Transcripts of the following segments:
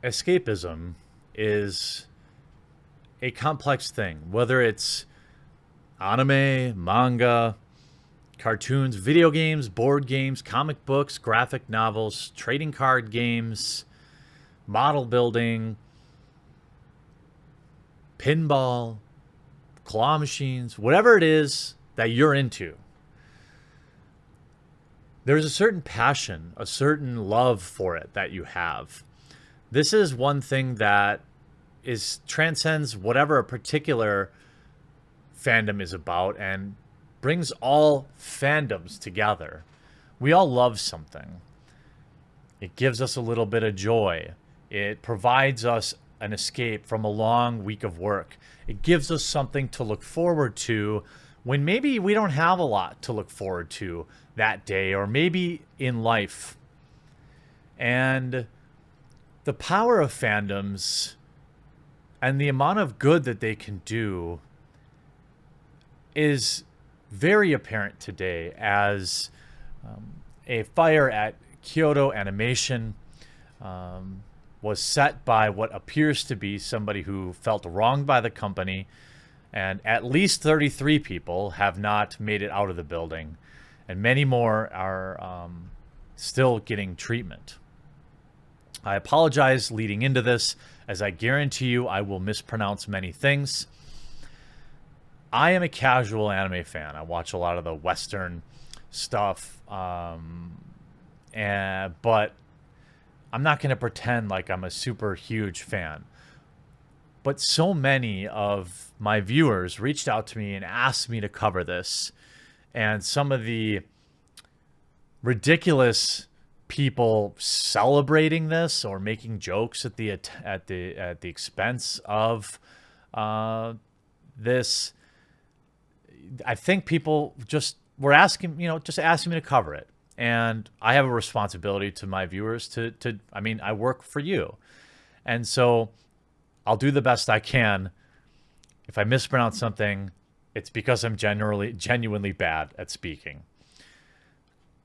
escapism is a complex thing, whether it's anime, manga, cartoons, video games, board games, comic books, graphic novels, trading card games, model building, pinball, claw machines, whatever it is that you're into. There's a certain passion, a certain love for it that you have. This is one thing that is transcends whatever a particular fandom is about and brings all fandoms together. We all love something. It gives us a little bit of joy. It provides us an escape from a long week of work. It gives us something to look forward to when maybe we don't have a lot to look forward to that day or maybe in life. And the power of fandoms and the amount of good that they can do is very apparent today as a fire at Kyoto Animation was set by what appears to be somebody who felt wronged by the company, and at least 33 people have not made it out of the building, and many more are still getting treatment. I apologize leading into this, as I guarantee you I will mispronounce many things. I am a casual anime fan. I watch a lot of the Western stuff, but I'm not going to pretend like I'm a super huge fan. But so many of my viewers reached out to me and asked me to cover this. And some of the ridiculous people celebrating this or making jokes at the expense of this, I think people just were asking, just asking me to cover it. And I have a responsibility to my viewers I work for you. And so I'll do the best I can. If I mispronounce something, it's because I'm genuinely bad at speaking.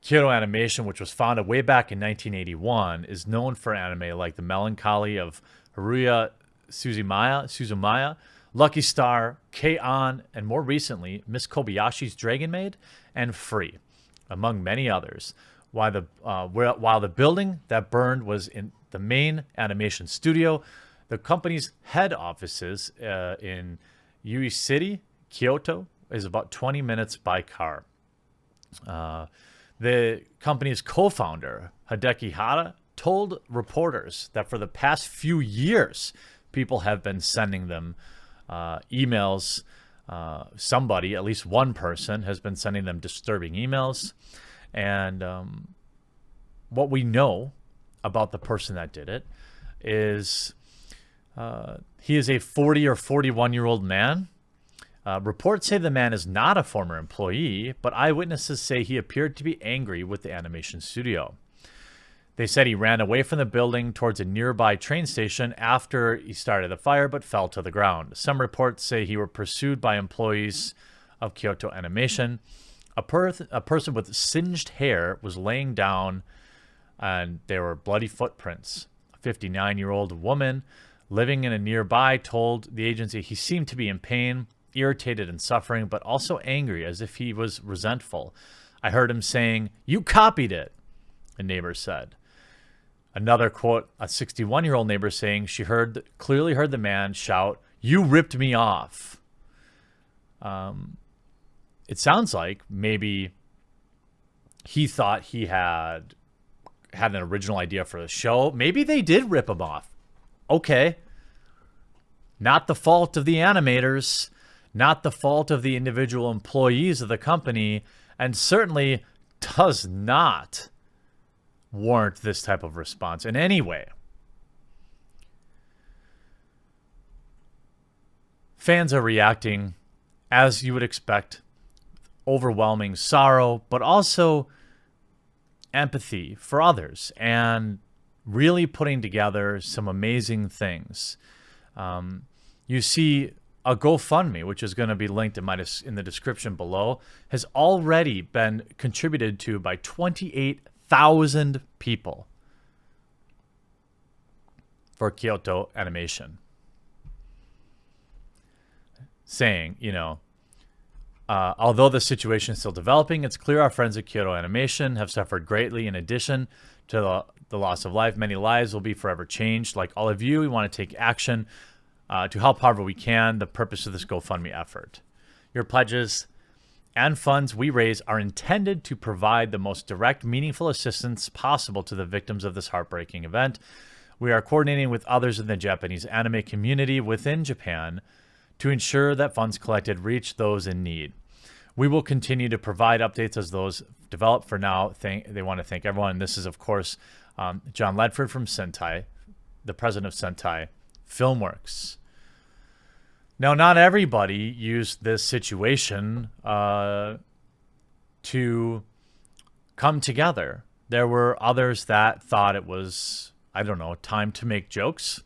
Kyoto Animation, which was founded way back in 1981, is known for anime like The Melancholy of Haruya Suzumaya, Lucky Star, K-On!, and more recently, Miss Kobayashi's Dragon Maid and Free, among many others. While the building that burned was in the main animation studio, the company's head offices in Ui City, Kyoto, is about 20 minutes by car. The company's co-founder, Hideki Hara, told reporters that for the past few years, people have been sending them emails. Somebody, at least one person, has been sending them disturbing emails. And what we know about the person that did it is he is a 40 or 41-year-old man. Reports say the man is not a former employee, but eyewitnesses say he appeared to be angry with the animation studio. They said he ran away from the building towards a nearby train station after he started the fire, but fell to the ground. Some reports say he was pursued by employees of Kyoto Animation. A person with singed hair was laying down, and there were bloody footprints. A 59-year-old woman living in a nearby told the agency he seemed to be in pain, irritated and suffering, but also angry, as if he was resentful. I heard him saying, "You copied it," a neighbor said. Another quote, a 61-year-old neighbor saying she clearly heard the man shout, "You ripped me off." It sounds like maybe he thought he had an original idea for the show. Maybe they did rip him off. Okay. Not the fault of the animators, not the fault of the individual employees of the company, and certainly does not warrant this type of response in any way. Fans are reacting, as you would expect, overwhelming sorrow, but also empathy for others and really putting together some amazing things. You see a GoFundMe, which is going to be linked in the description below, has already been contributed to by 28,000 people. for Kyoto Animation, saying, although the situation is still developing, it's clear our friends at Kyoto Animation have suffered greatly. In addition to the loss of life, many lives will be forever changed. Like all of you, we want to take action to help however we can. The purpose of this GoFundMe effort. Your pledges and funds we raise are intended to provide the most direct, meaningful assistance possible to the victims of this heartbreaking event. We are coordinating with others in the Japanese anime community within Japan to ensure that funds collected reach those in need. We will continue to provide updates as those develop. For now, they want to thank everyone. And this is, of course, John Ledford from Sentai, the president of Sentai Filmworks. Now, not everybody used this situation to come together. There were others that thought it was, I don't know, time to make jokes.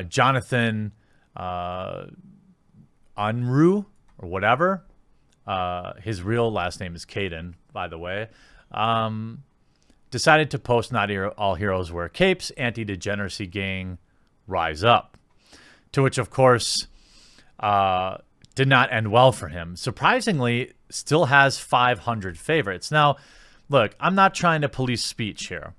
Jonathan Unruh or whatever. His real last name is Caden, by the way. Decided to post "Not all heroes wear capes. Anti-degeneracy gang rise up." To which, of course, did not end well for him. Surprisingly, still has 500 favorites. Now, look, I'm not trying to police speech here.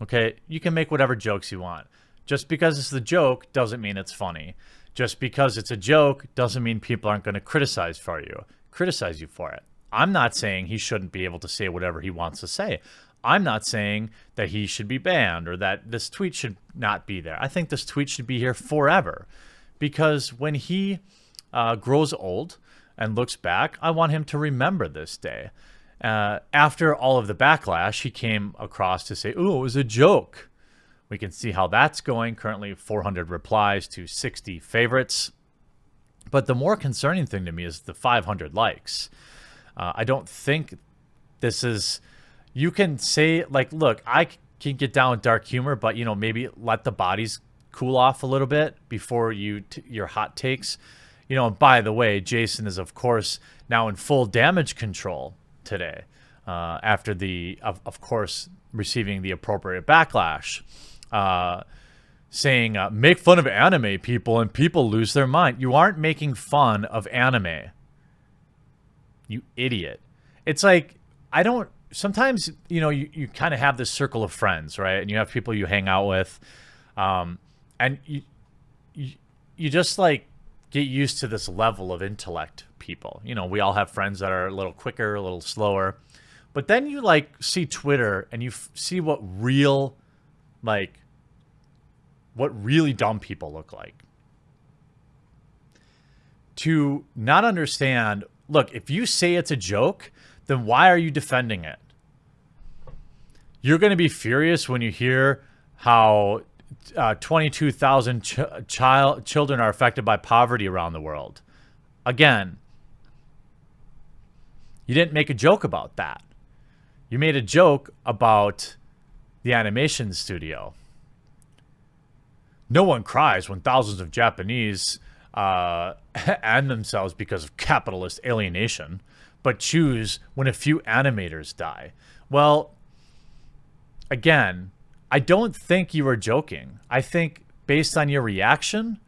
Okay, you can make whatever jokes you want. Just because it's the joke doesn't mean it's funny. Just because it's a joke doesn't mean people aren't going to criticize you for it. I'm not saying he shouldn't be able to say whatever he wants to say. I'm not saying that he should be banned or that this tweet should not be there. I think this tweet should be here forever, because when he grows old and looks back, I want him to remember this day. After all of the backlash, he came across to say, "Ooh, it was a joke." We can see how that's going. Currently 400 replies to 60 favorites. But the more concerning thing to me is the 500 likes. I don't think this is... You can say, like, look, I can get down with dark humor, but, maybe let the bodies cool off a little bit before your hot takes. And by the way, Jason is, of course, now in full damage control today after of course, receiving the appropriate backlash. Saying, make fun of anime people and people lose their mind. You aren't making fun of anime. You idiot. It's like, sometimes, you kind of have this circle of friends, right? And you have people you hang out with. And you just like get used to this level of intellect people. We all have friends that are a little quicker, a little slower. But then you like see Twitter and you see what really dumb people look like. To not understand, look, if you say it's a joke, then why are you defending it? You're going to be furious when you hear how 22,000 children are affected by poverty around the world. Again, you didn't make a joke about that. You made a joke about the animation studio. No one cries when thousands of Japanese end themselves because of capitalist alienation, but choose when a few animators die. Well, again, I don't think you were joking. I think based on your reaction,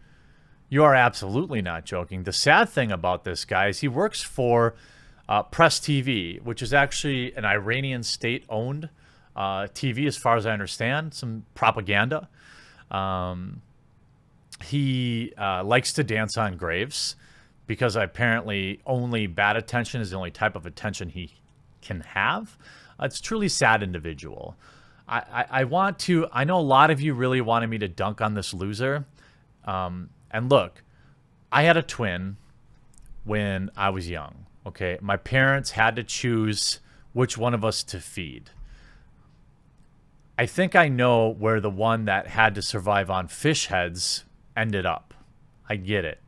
you are absolutely not joking. The sad thing about this guy is he works for Press TV, which is actually an Iranian state-owned TV, as far as I understand, some propaganda. He likes to dance on graves because apparently only bad attention is the only type of attention he can have. It's a truly sad individual. I know a lot of you really wanted me to dunk on this loser. And look, I had a twin when I was young. Okay, my parents had to choose which one of us to feed. I think I know where the one that had to survive on fish heads ended up. I get it.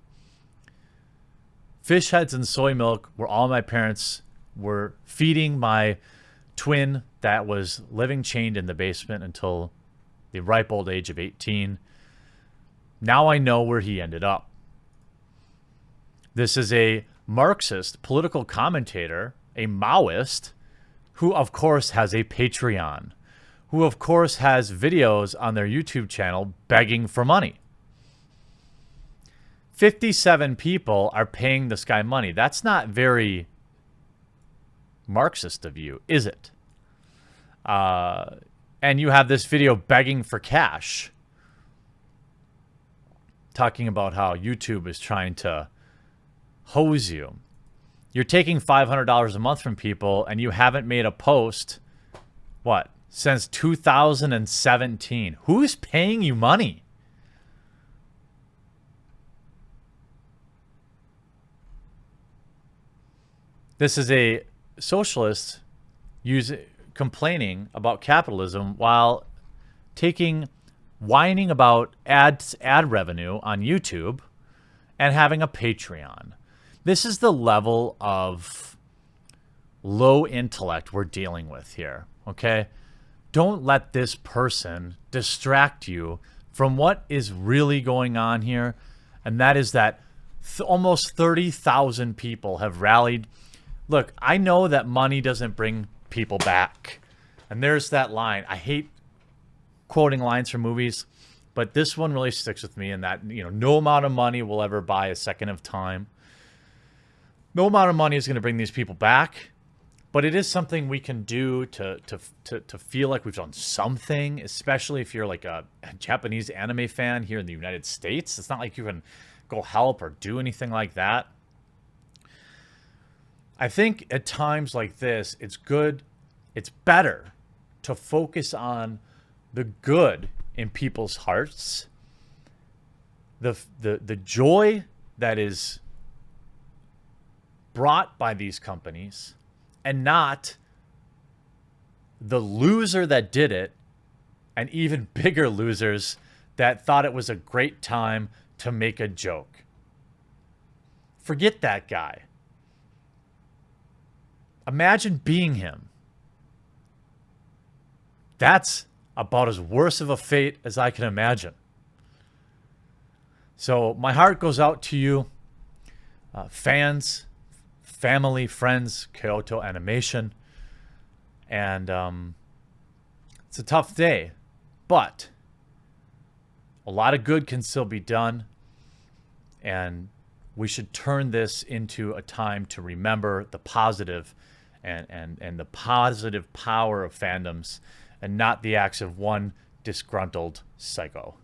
Fish heads and soy milk were all my parents were feeding my twin that was living chained in the basement until the ripe old age of 18. Now I know where he ended up. This is a Marxist political commentator, a Maoist, who of course has a Patreon, who of course has videos on their YouTube channel begging for money. 57 people are paying this guy money. That's not very Marxist of you, is it? And you have this video begging for cash, talking about how YouTube is trying to hose you. You're taking $500 a month from people, and you haven't made a post, what, since 2017. Who's paying you money? This is a socialist complaining about capitalism while whining about ad revenue on YouTube and having a Patreon. This is the level of low intellect we're dealing with here, okay? Don't let this person distract you from what is really going on here, and that is that almost 30,000 people have rallied. Look, I know that money doesn't bring people back. And there's that line. I hate quoting lines from movies, but this one really sticks with me in that, no amount of money will ever buy a second of time. No amount of money is going to bring these people back, but it is something we can do to feel like we've done something, especially if you're like a Japanese anime fan here in the United States. It's not like you can go help or do anything like that. I think at times like this, it's better to focus on the good in people's hearts, the joy that is brought by these companies, and not the loser that did it, and even bigger losers that thought it was a great time to make a joke. Forget that guy. Imagine being him. That's about as worse of a fate as I can imagine. So my heart goes out to you, fans, family, friends, Kyoto Animation. And it's a tough day, but a lot of good can still be done. And we should turn this into a time to remember the positive and the positive power of fandoms, and not the acts of one disgruntled psycho.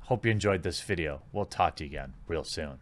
Hope you enjoyed this video. We'll talk to you again real soon.